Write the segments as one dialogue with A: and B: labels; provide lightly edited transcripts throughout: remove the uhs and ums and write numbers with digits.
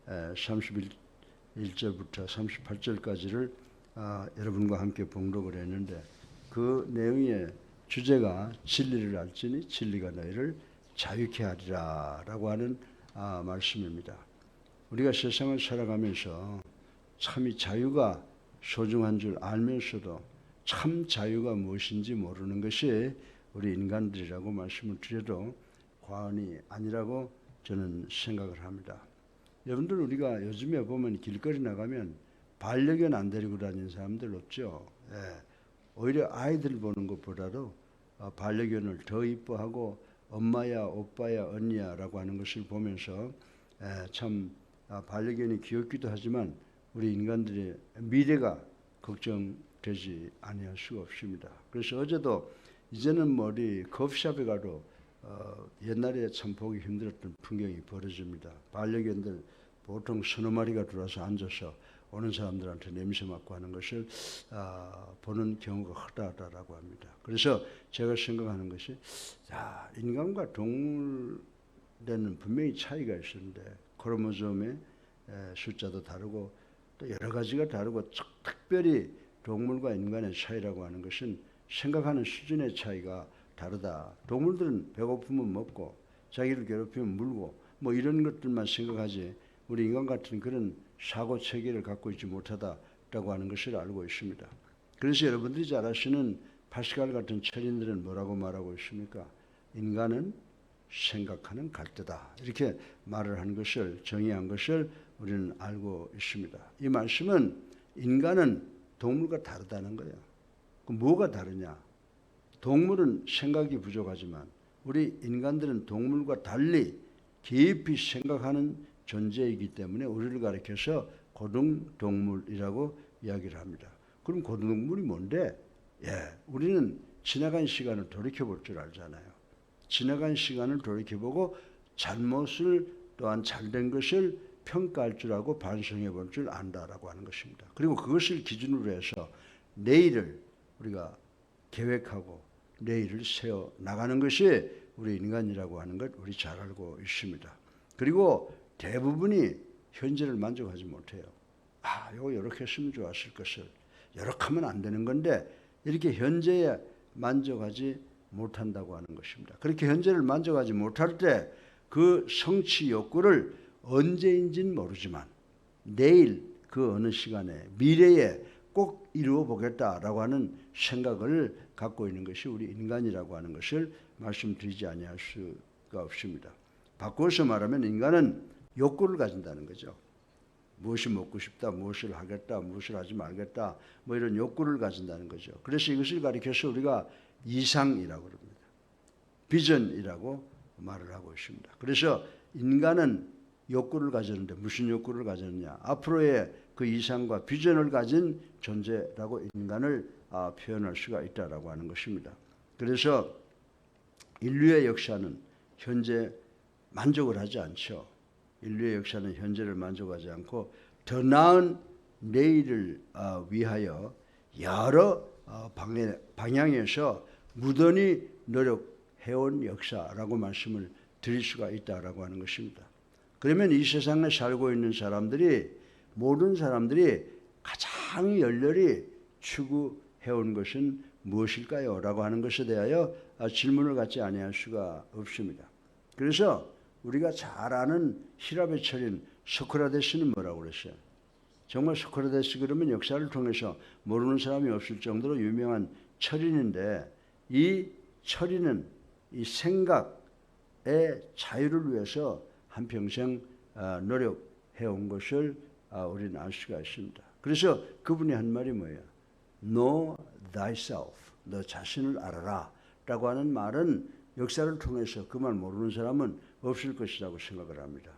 A: 31절부터 38절까지를 여러분과 함께 봉독을 했는데 그 내용의 주제가 진리를 알지니 진리가 너희를 자유케 하리라 라고 하는 말씀입니다. 우리가 세상을 살아가면서 참 이 자유가 소중한 줄 알면서도 참 자유가 무엇인지 모르는 것이 우리 인간들이라고 말씀을 드려도 과언이 아니라고 저는 생각을 합니다. 여러분들 우리가 요즘에 보면 길거리 나가면 반려견 안 데리고 다니는 사람들 없죠. 오히려 아이들 보는 것보다도 반려견을 더 이뻐하고 엄마야 오빠야 언니야 라고 하는 것을 보면서 참 반려견이 귀엽기도 하지만 우리 인간들의 미래가 걱정되지 아니할 수가 없습니다. 그래서 어제도 이제는 어디 커피숍에 가도 옛날에 참 보기 힘들었던 풍경이 벌어집니다. 반려견들 보통 서너 마리가 들어와서 앉아서 오는 사람들한테 냄새 맡고 하는 것을 보는 경우가 허다하다라고 합니다. 그래서 제가 생각하는 것이 인간과 동물에는 분명히 차이가 있었는데 크로모솜의 숫자도 다르고 또 여러 가지가 다르고 특별히 동물과 인간의 차이라고 하는 것은 생각하는 수준의 차이가 다르다. 동물들은 배고프면 먹고 자기를 괴롭히면 물고 뭐 이런 것들만 생각하지 우리 인간 같은 그런 사고 체계를 갖고 있지 못하다라고 하는 것을 알고 있습니다. 그래서 여러분들이 잘 아시는 파스칼 같은 철인들은 뭐라고 말하고 있습니까? 인간은 생각하는 갈대다. 이렇게 말을 한 것을 정의한 것을 우리는 알고 있습니다. 이 말씀은 인간은 동물과 다르다는 거예요. 그럼 뭐가 다르냐? 동물은 생각이 부족하지만 우리 인간들은 동물과 달리 깊이 생각하는 존재이기 때문에 우리를 가리켜서 고등동물이라고 이야기를 합니다. 그럼 고등동물이 뭔데? 우리는 지나간 시간을 돌이켜볼 줄 알잖아요. 지나간 시간을 돌이켜보고 잘못을 또한 잘된 것을 평가할 줄 알고 반성해 볼 줄 안다라고 하는 것입니다. 그리고 그것을 기준으로 해서 내일을 우리가 계획하고 내일을 세워 나가는 것이 우리 인간이라고 하는 것 우리 잘 알고 있습니다. 그리고 대부분이 현재를 만족하지 못해요. 이거 이렇게 했으면 좋았을 것을 이렇게 하면 안 되는 건데 이렇게 현재에 만족하지 못한다고 하는 것입니다. 그렇게 현재를 만족하지 못할 때 그 성취 욕구를 언제인지는 모르지만 내일 그 어느 시간에 미래에 꼭 이루어 보겠다라고 하는 생각을 갖고 있는 것이 우리 인간이라고 하는 것을 말씀드리지 아니할 수가 없습니다. 바꿔서 말하면 인간은 욕구를 가진다는 거죠. 무엇이 먹고 싶다, 무엇을 하겠다, 무엇을 하지 말겠다, 뭐 이런 욕구를 가진다는 거죠. 그래서 이것을 가리켜서 우리가 이상이라고 합니다. 비전이라고 말을 하고 있습니다. 그래서 인간은 욕구를 가졌는데 무슨 욕구를 가졌느냐? 앞으로의 그 이상과 비전을 가진 존재라고 인간을 표현할 수가 있다라고 하는 것입니다. 그래서 인류의 역사는 현재 만족을 하지 않죠. 인류의 역사는 현재를 만족하지 않고 더 나은 내일을 위하여 여러 방향에서 무던히 노력해온 역사라고 말씀을 드릴 수가 있다라고 하는 것입니다. 그러면 이 세상에 살고 있는 사람들이 모든 사람들이 가장 열렬히 추구해온 것은 무엇일까요? 라고 하는 것에 대하여 질문을 갖지 아니할 수가 없습니다. 그래서 우리가 잘 아는 히랍의 철인 소크라테스는 뭐라고 그랬어요? 정말 소크라테스 그러면 역사를 통해서 모르는 사람이 없을 정도로 유명한 철인인데 이 철인은 이 생각의 자유를 위해서 한평생 노력해온 것을 우리는 알 수가 있습니다. 그래서 그분이 한 말이 뭐예요? Know thyself, 너 자신을 알아라 라고 하는 말은 역사를 통해서 그 말 모르는 사람은 없을 것이라고 생각을 합니다.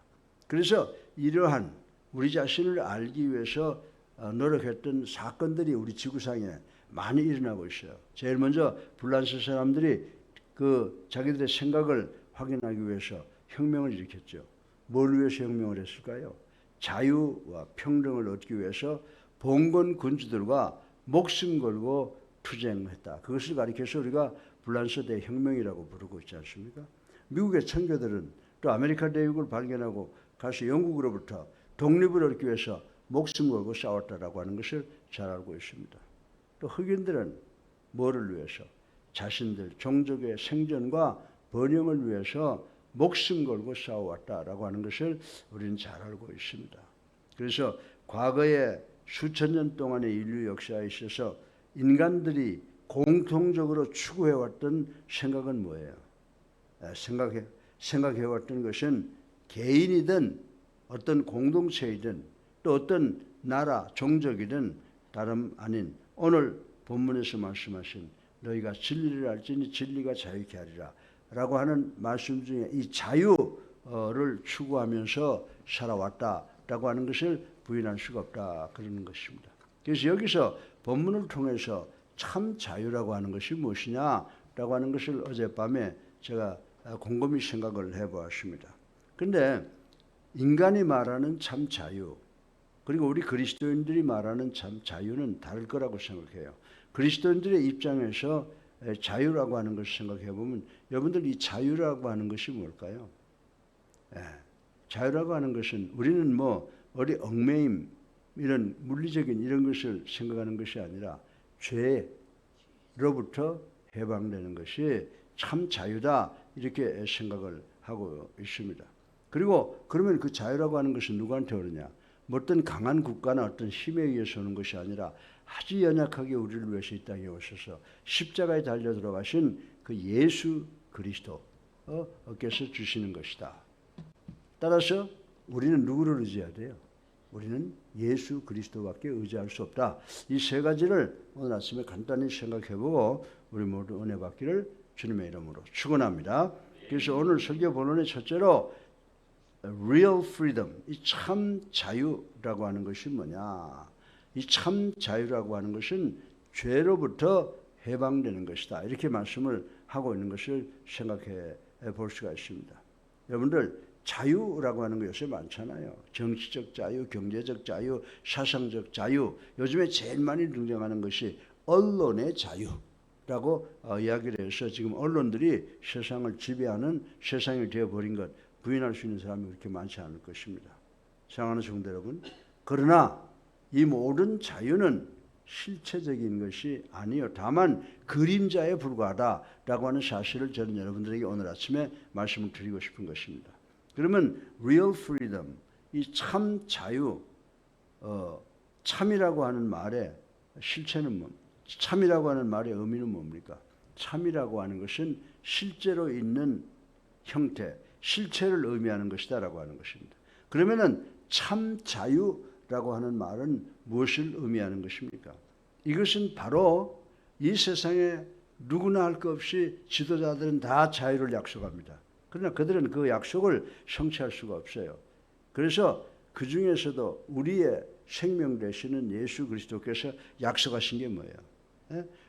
A: 그래서 이러한 우리 자신을 알기 위해서 노력했던 사건들이 우리 지구상에 많이 일어나고 있어요. 제일 먼저 불란서 사람들이 그 자기들의 생각을 확인하기 위해서 혁명을 일으켰죠. 뭘 위해서 혁명을 했을까요? 자유와 평등을 얻기 위해서 봉건 군주들과 목숨 걸고 투쟁했다. 그것을 가리켜서 우리가 불란서 대혁명이라고 부르고 있지 않습니까? 미국의 청교들은 또 아메리카 대륙을 발견하고 가서 영국으로부터 독립을 얻기 위해서 목숨 걸고 싸웠다라고 하는 것을 잘 알고 있습니다. 또 흑인들은 뭐를 위해서? 자신들 종족의 생존과 번영을 위해서 목숨 걸고 싸워왔다라고 하는 것을 우리는 잘 알고 있습니다. 그래서 과거에 수천 년 동안의 인류 역사에 있어서 인간들이 공통적으로 추구해왔던 생각은 뭐예요? 생각해왔던 것은 개인이든 어떤 공동체이든 또 어떤 나라, 종족이든 다름 아닌 오늘 본문에서 말씀하신 너희가 진리를 알지니 진리가 자유케 하리라 라고 하는 말씀 중에 이 자유를 추구하면서 살아왔다라고 하는 것을 부인할 수가 없다 그러는 것입니다. 그래서 여기서 본문을 통해서 참 자유라고 하는 것이 무엇이냐라고 하는 것을 어젯밤에 제가 곰곰이 생각을 해보았습니다. 그런데 인간이 말하는 참 자유 그리고 우리 그리스도인들이 말하는 참 자유는 다를 거라고 생각해요. 그리스도인들의 입장에서 자유라고 하는 것을 생각해보면 여러분들 이 자유라고 하는 것이 뭘까요? 자유라고 하는 것은 우리는 뭐 어디 얽매임 이런 물리적인 이런 것을 생각하는 것이 아니라 죄로부터 해방되는 것이 참 자유다 이렇게 생각을 하고 있습니다. 그리고 그러면 그 자유라고 하는 것은 누구한테 오느냐? 어떤 강한 국가나 어떤 힘에 의해서 오는 것이 아니라 아주 연약하게 우리를 위해서 이 땅에 오셔서 십자가에 달려 들어가신 그 예수 그리스도께서 주시는 것이다. 따라서 우리는 누구를 의지해야 돼요? 우리는 예수 그리스도밖에 의지할 수 없다. 이 세 가지를 오늘 아침에 간단히 생각해보고 우리 모두 은혜 받기를 주님의 이름으로 축원합니다. 그래서 오늘 설교 본론의 첫째로 real freedom, 이 참 자유라고 하는 것이 뭐냐? 이 참 자유라고 하는 것은 죄로부터 해방되는 것이다. 이렇게 말씀을 하고 있는 것을 생각해 볼 수가 있습니다. 여러분들 자유라고 하는 거 요새 많잖아요. 정치적 자유, 경제적 자유, 사상적 자유. 요즘에 제일 많이 등장하는 것이 언론의 자유라고 이야기를 해서 지금 언론들이 세상을 지배하는 세상이 되어버린 것 부인할 수 있는 사람이 그렇게 많지 않을 것입니다. 사랑하는 성도 여러분, 그러나 이 모든 자유는 실체적인 것이 아니요. 다만 그림자에 불과하다라고 하는 사실을 저는 여러분들에게 오늘 아침에 말씀을 드리고 싶은 것입니다. 그러면 real freedom, 이 참 자유, 참이라고 하는 말의 실체는 뭡니까? 참이라고 하는 말의 의미는 뭡니까? 참이라고 하는 것은 실제로 있는 형태, 실체를 의미하는 것이다라고 하는 것입니다. 그러면은 참 자유라고 하는 말은 무엇을 의미하는 것입니까? 이것은 바로 이 세상에 누구나 할 것 없이 지도자들은 다 자유를 약속합니다. 그러나 그들은 그 약속을 성취할 수가 없어요. 그래서 그 중에서도 우리의 생명 되시는 예수 그리스도께서 약속하신 게 뭐예요?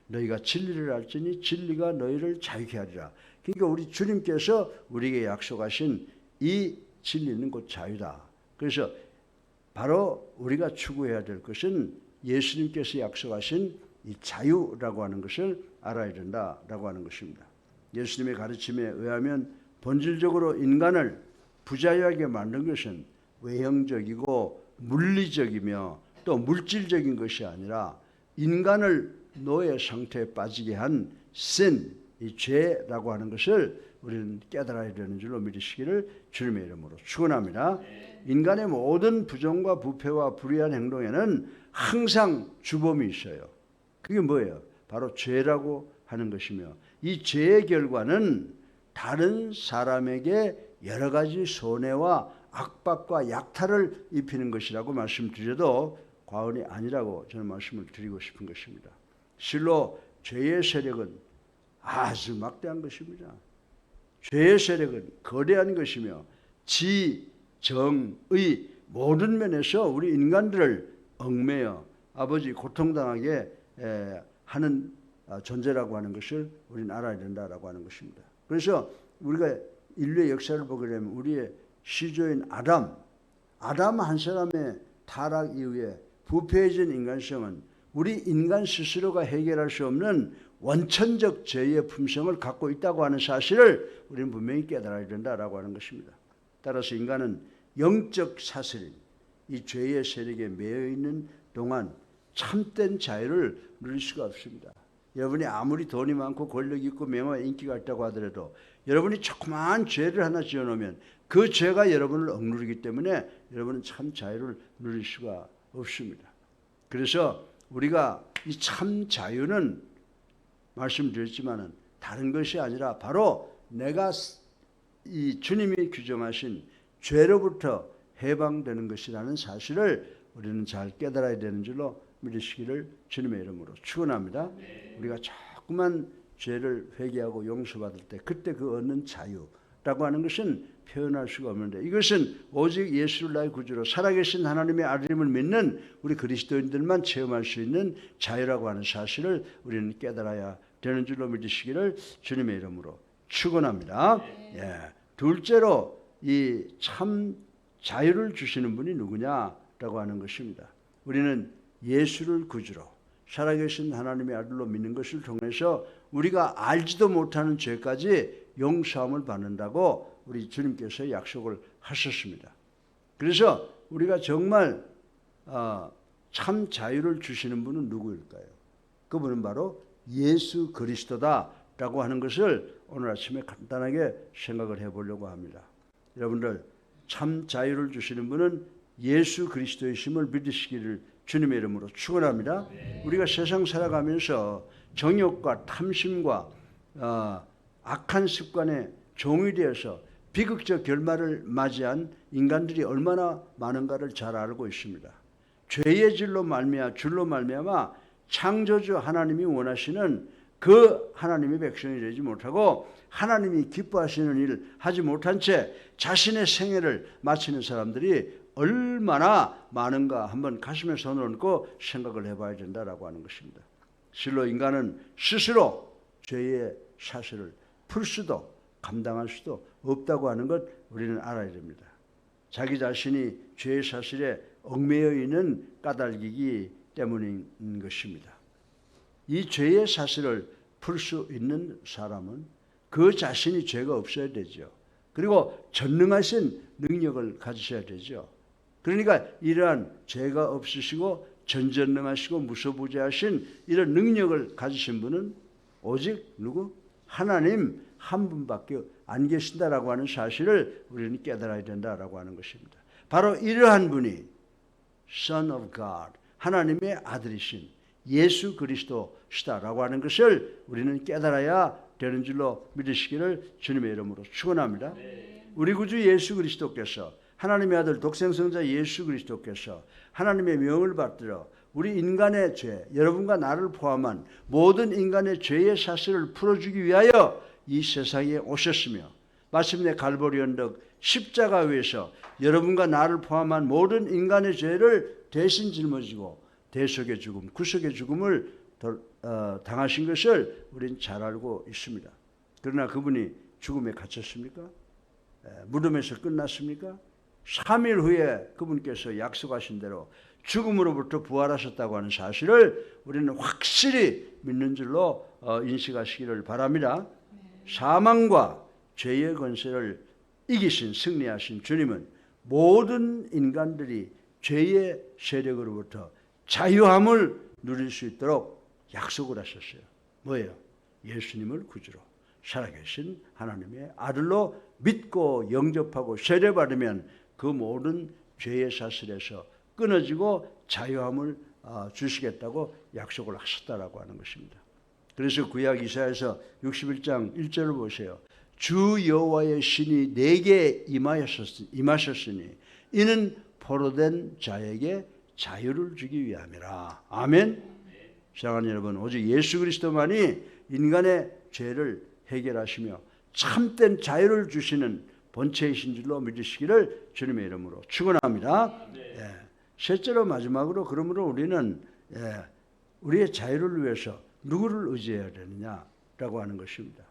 A: 너희가 진리를 알지니 진리가 너희를 자유케 하리라. 그러니까 우리 주님께서 우리에게 약속하신 이 진리는 곧 자유다. 그래서 바로 우리가 추구해야 될 것은 예수님께서 약속하신 이 자유라고 하는 것을 알아야 된다라고 하는 것입니다. 예수님의 가르침에 의하면 본질적으로 인간을 부자유하게 만든 것은 외형적이고 물리적이며 또 물질적인 것이 아니라 인간을 노예 상태에 빠지게 한 sin, 이 죄라고 하는 것을 우리는 깨달아야 되는 줄로 믿으시기를 주님의 이름으로 축원합니다. 인간의 모든 부정과 부패와 불의한 행동에는 항상 주범이 있어요. 그게 뭐예요? 바로 죄라고 하는 것이며 이 죄의 결과는 다른 사람에게 여러 가지 손해와 압박과 약탈을 입히는 것이라고 말씀드려도 과언이 아니라고 저는 말씀을 드리고 싶은 것입니다. 실로 죄의 세력은 아주 막대한 것입니다. 죄의 세력은 거대한 것이며 지, 정, 의 모든 면에서 우리 인간들을 얽매여 아버지 고통당하게 하는 존재라고 하는 것을 우리는 알아야 된다라고 하는 것입니다. 그래서 우리가 인류의 역사를 보게 되면 우리의 시조인 아담 한 사람의 타락 이후에 부패해진 인간성은 우리 인간 스스로가 해결할 수 없는 원천적 죄의 품성을 갖고 있다고 하는 사실을 우리는 분명히 깨달아야 된다라고 하는 것입니다. 따라서 인간은 영적 사슬인 이 죄의 세력에 매여 있는 동안 참된 자유를 누릴 수가 없습니다. 여러분이 아무리 돈이 많고 권력이 있고 명예와 인기가 있다고 하더라도 여러분이 조그마한 죄를 하나 지어놓으면 그 죄가 여러분을 억누르기 때문에 여러분은 참 자유를 누릴 수가 없습니다. 그래서 우리가 이 참 자유는 말씀드렸지만은 다른 것이 아니라 바로 내가 이 주님이 규정하신 죄로부터 해방되는 것이라는 사실을 우리는 잘 깨달아야 되는 줄로 믿으시기를 주님의 이름으로 축원합니다. 우리가 조그만 죄를 회개하고 용서받을 때 그때 그 얻는 자유라고 하는 것은 표현할 수가 없는데 이것은 오직 예수를 나의 구주로 살아계신 하나님의 아들임을 믿는 우리 그리스도인들만 체험할 수 있는 자유라고 하는 사실을 우리는 깨달아야 되는 줄로 믿으시기를 주님의 이름으로 축원합니다. 예. 둘째로 이 참 자유를 주시는 분이 누구냐라고 하는 것입니다. 우리는 예수를 구주로 살아계신 하나님의 아들로 믿는 것을 통해서 우리가 알지도 못하는 죄까지 용서함을 받는다고 우리 주님께서 약속을 하셨습니다. 그래서 우리가 정말 참 자유를 주시는 분은 누구일까요? 그분은 바로 예수 그리스도다라고 하는 것을 오늘 아침에 간단하게 생각을 해보려고 합니다. 여러분들 참 자유를 주시는 분은 예수 그리스도이심을 믿으시기를 주님의 이름으로 축원합니다. 우리가 세상 살아가면서 정욕과 탐심과 악한 습관에 종이 되어서 비극적 결말을 맞이한 인간들이 얼마나 많은가를 잘 알고 있습니다. 죄의 줄로 말미암아 창조주 하나님이 원하시는 그 하나님의 백성이 되지 못하고 하나님이 기뻐하시는 일을 하지 못한 채 자신의 생애를 마치는 사람들이 얼마나 많은가 한번 가슴에 손을 얹고 생각을 해봐야 된다라고 하는 것입니다. 실로 인간은 스스로 죄의 사슬을 풀 수도 감당할 수도 없다고 하는 것 우리는 알아야 됩니다. 자기 자신이 죄의 사슬에 얽매여 있는 까닭이기 때문인 것입니다. 이 죄의 사슬을 풀 수 있는 사람은 그 자신이 죄가 없어야 되죠. 그리고 전능하신 능력을 가지셔야 되죠. 그러니까 이러한 죄가 없으시고 전전능하시고 무소부재하신 이런 능력을 가지신 분은 오직 누구? 하나님 한 분밖에 안 계신다라고 하는 사실을 우리는 깨달아야 된다라고 하는 것입니다. 바로 이러한 분이 Son of God, 하나님의 아들이신 예수 그리스도시다라고 하는 것을 우리는 깨달아야 되는 줄로 믿으시기를 주님의 이름으로 축원합니다. 우리 구주 예수 그리스도께서 하나님의 아들 독생성자 예수 그리스도께서 하나님의 명을 받들어 우리 인간의 죄, 여러분과 나를 포함한 모든 인간의 죄의 사슬을 풀어주기 위하여 이 세상에 오셨으며 마침내 갈보리 언덕 십자가 위에서 여러분과 나를 포함한 모든 인간의 죄를 대신 짊어지고 대속의 죽음, 구속의 죽음을 당하신 것을 우리는 잘 알고 있습니다. 그러나 그분이 죽음에 갇혔습니까? 무덤에서 끝났습니까? 3일 후에 그분께서 약속하신 대로 죽음으로부터 부활하셨다고 하는 사실을 우리는 확실히 믿는 줄로 인식하시기를 바랍니다. 사망과 죄의 권세를 이기신 승리하신 주님은 모든 인간들이 죄의 세력으로부터 자유함을 누릴 수 있도록 약속을 하셨어요. 뭐예요? 예수님을 구주로 살아계신 하나님의 아들로 믿고 영접하고 세례받으면 그 모든 죄의 사슬에서 끊어지고 자유함을 주시겠다고 약속을 하셨다라고 하는 것입니다. 그래서 구약 이사야서 61장 1절을 보세요. 주 여호와의 신이 내게 임하셨으니 이는 포로된 자에게 자유를 주기 위함이라. 아멘. 사랑하는 여러분, 오직 예수 그리스도만이 인간의 죄를 해결하시며 참된 자유를 주시는 본체이신 줄로 믿으시기를 주님의 이름으로 축원합니다. 셋째로 마지막으로 그러므로 우리는 우리의 자유를 위해서 누구를 의지해야 되느냐라고 하는 것입니다.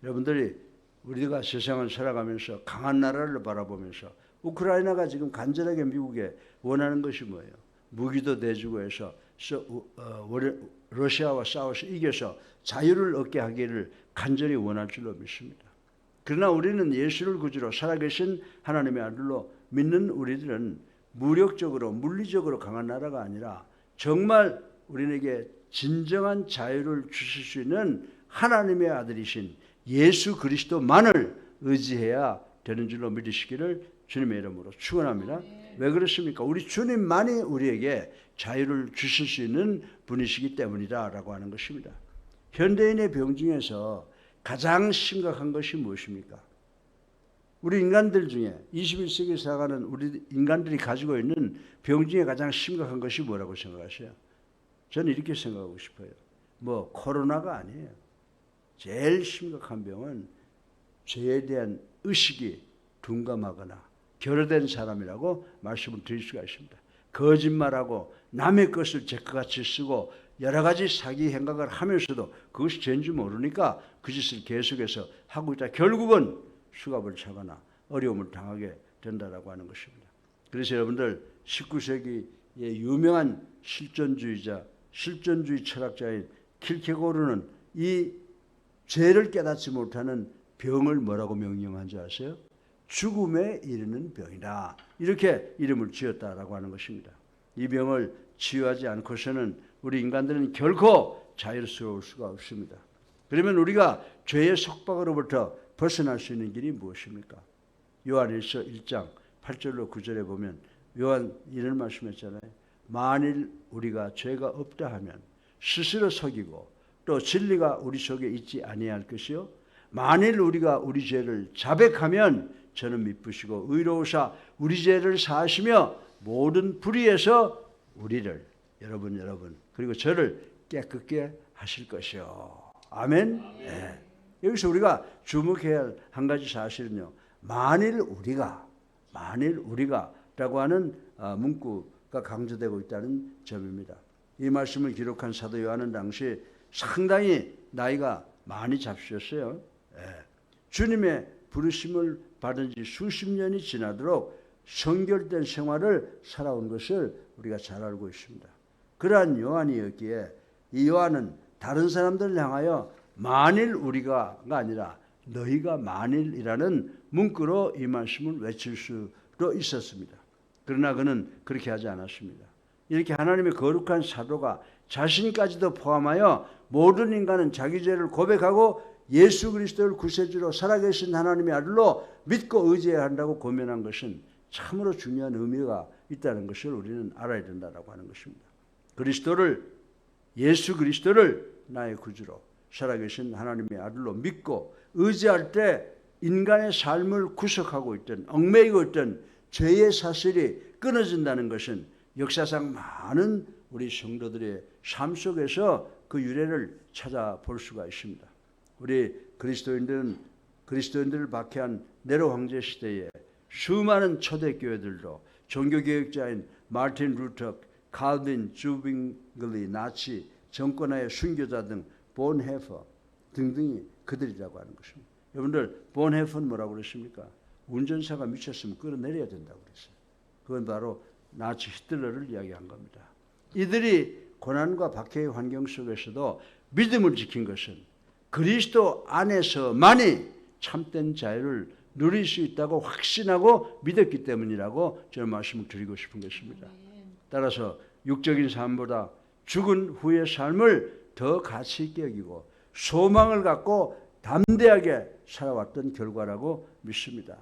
A: 여러분들이 우리가 세상을 살아가면서 강한 나라를 바라보면서 우크라이나가 지금 간절하게 미국에 원하는 것이 뭐예요? 무기도 내주고 해서 러시아와 싸워서 이겨서 자유를 얻게 하기를 간절히 원할 줄로 믿습니다. 그러나 우리는 예수를 구주로 살아계신 하나님의 아들로 믿는 우리들은 무력적으로 물리적으로 강한 나라가 아니라 정말 우리에게 진정한 자유를 주실 수 있는 하나님의 아들이신 예수 그리스도만을 의지해야 되는 줄로 믿으시기를 주님의 이름으로 축원합니다. 왜 그렇습니까? 우리 주님만이 우리에게 자유를 주실 수 있는 분이시기 때문이다라고 하는 것입니다. 현대인의 병 중에서 가장 심각한 것이 무엇입니까? 우리 인간들 중에 21세기에 살아가는 우리 인간들이 가지고 있는 병 중에 가장 심각한 것이 뭐라고 생각하세요? 저는 이렇게 생각하고 싶어요. 뭐 코로나가 아니에요. 제일 심각한 병은 죄에 대한 의식이 둔감하거나 결여된 사람이라고 말씀을 드릴 수가 있습니다. 거짓말하고 남의 것을 제 것같이 쓰고 여러 가지 사기 행각을 하면서도 그것이 죄인지 모르니까 그 짓을 계속해서 하고 있다. 결국은 수갑을 차거나 어려움을 당하게 된다라고 하는 것입니다. 그래서 여러분들 19세기의 유명한 실존주의 철학자인 킬케고르는 이 죄를 깨닫지 못하는 병을 뭐라고 명명한 줄 아세요? 죽음에 이르는 병이다. 이렇게 이름을 지었다라고 하는 것입니다. 이 병을 치유하지 않고서는 우리 인간들은 결코 자유스러울 수가 없습니다. 그러면 우리가 죄의 속박으로부터 벗어날 수 있는 길이 무엇입니까? 요한일서 1장 8절로 9절에 보면 요한 이런 말씀했잖아요. 만일 우리가 죄가 없다 하면 스스로 속이고 또 진리가 우리 속에 있지 아니할 것이요 만일 우리가 우리 죄를 자백하면 저는 미쁘시고 의로우사 우리 죄를 사하시며 모든 불의에서 우리를 여러분 그리고 저를 깨끗게 하실 것이요. 아멘. 네. 여기서 우리가 주목해야 할 한 가지 사실은요. 만일 우리가라고 하는 문구가 강조되고 있다는 점입니다. 이 말씀을 기록한 사도 요한은 당시 상당히 나이가 많이 잡수셨어요. 네. 주님의 부르심을 받은 지 수십 년이 지나도록 성결된 생활을 살아온 것을 우리가 잘 알고 있습니다. 그러한 요한이었기에 이 요한은 다른 사람들을 향하여 만일 우리가가 아니라 너희가 만일이라는 문구로 이 말씀을 외칠 수도 있었습니다. 그러나 그는 그렇게 하지 않았습니다. 이렇게 하나님의 거룩한 사도가 자신까지도 포함하여 모든 인간은 자기 죄를 고백하고 예수 그리스도를 구세주로 살아계신 하나님의 아들로 믿고 의지해야 한다고 고면한 것은 참으로 중요한 의미가 있다는 것을 우리는 알아야 된다고 하는 것입니다. 예수 그리스도를 나의 구주로 살아계신 하나님의 아들로 믿고 의지할 때 인간의 삶을 구속하고 있던 얽매이고 있던 죄의 사슬이 끊어진다는 것은 역사상 많은 우리 성도들의 삶 속에서 그 유래를 찾아볼 수가 있습니다. 우리 그리스도인들을 박해한 네로 황제 시대에 수많은 초대교회들도 종교개혁자인 마르틴 루터, 칼빈, 주빙글리, 나치, 정권하의 순교자 등 본헤퍼 등등이 그들이라고 하는 것입니다. 여러분들 본헤퍼는 뭐라고 그랬습니까? 운전사가 미쳤으면 끌어내려야 된다고 그랬어요. 그건 바로 나치 히틀러를 이야기한 겁니다. 이들이 고난과 박해의 환경 속에서도 믿음을 지킨 것은 그리스도 안에서만이 참된 자유를 누릴 수 있다고 확신하고 믿었기 때문이라고 저는 말씀을 드리고 싶은 것입니다. 따라서 육적인 삶보다 죽은 후의 삶을 더 가치 있게 여기고 소망을 갖고 담대하게 살아왔던 결과라고 믿습니다.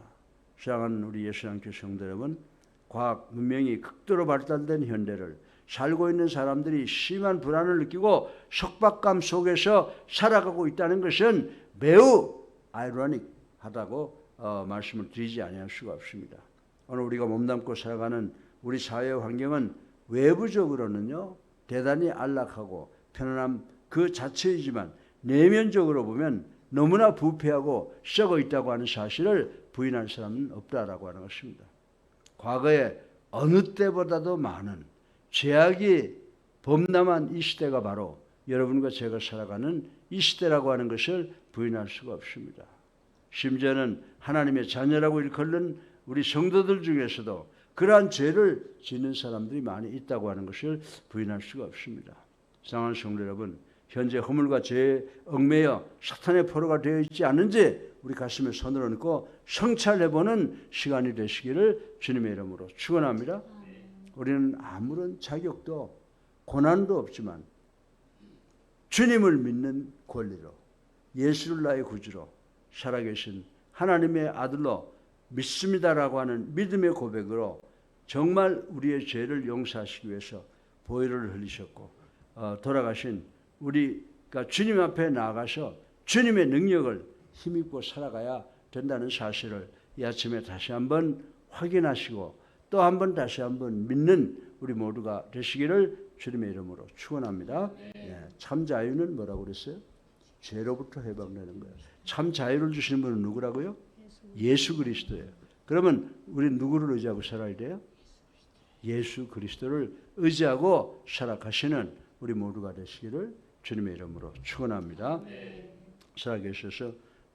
A: 사랑하는 우리 예수님께 성도 여러분, 과학 문명이 극도로 발달된 현대를 살고 있는 사람들이 심한 불안을 느끼고 속박감 속에서 살아가고 있다는 것은 매우 아이러닉하다고 말씀을 드리지 아니할 수가 없습니다. 오늘 우리가 몸담고 살아가는 우리 사회 환경은 외부적으로는요 대단히 안락하고 편안함 그 자체이지만 내면적으로 보면 너무나 부패하고 썩어 있다고 하는 사실을 부인할 사람은 없다라고 하는 것입니다. 과거에 어느 때보다도 많은 죄악이 범람한 이 시대가 바로 여러분과 제가 살아가는 이 시대라고 하는 것을 부인할 수가 없습니다. 심지어는 하나님의 자녀라고 일컫는 우리 성도들 중에서도 그러한 죄를 짓는 사람들이 많이 있다고 하는 것을 부인할 수가 없습니다. 사랑하는 성도 여러분, 현재 허물과 죄에 얽매여 사탄의 포로가 되어 있지 않은지 우리 가슴에 손을 얹고 성찰해보는 시간이 되시기를 주님의 이름으로 축원합니다. 우리는 아무런 자격도 고난도 없지만 주님을 믿는 권리로 예수를 나의 구주로 살아계신 하나님의 아들로 믿습니다라고 하는 믿음의 고백으로 정말 우리의 죄를 용서하시기 위해서 보혈을 흘리셨고 돌아가신 우리가 주님 앞에 나아가서 주님의 능력을 힘입고 살아가야 된다는 사실을 이 아침에 다시 한번 확인하시고 또 한번 다시 한번 믿는 우리 모두가 되시기를 주님의 이름으로 축원합니다. 참 자유는 뭐라고 그랬어요? 죄로부터 해방되는 거예요. 참 자유를 주시는 분은 누구라고요? 예수 그리스도예요. 그러면 우리 누구를 의지하고 살아야 돼요? 예수 그리스도를 의지하고 살아가시는 우리 모두가 되시기를 주님의 이름으로 축원합니다. 살아계셔서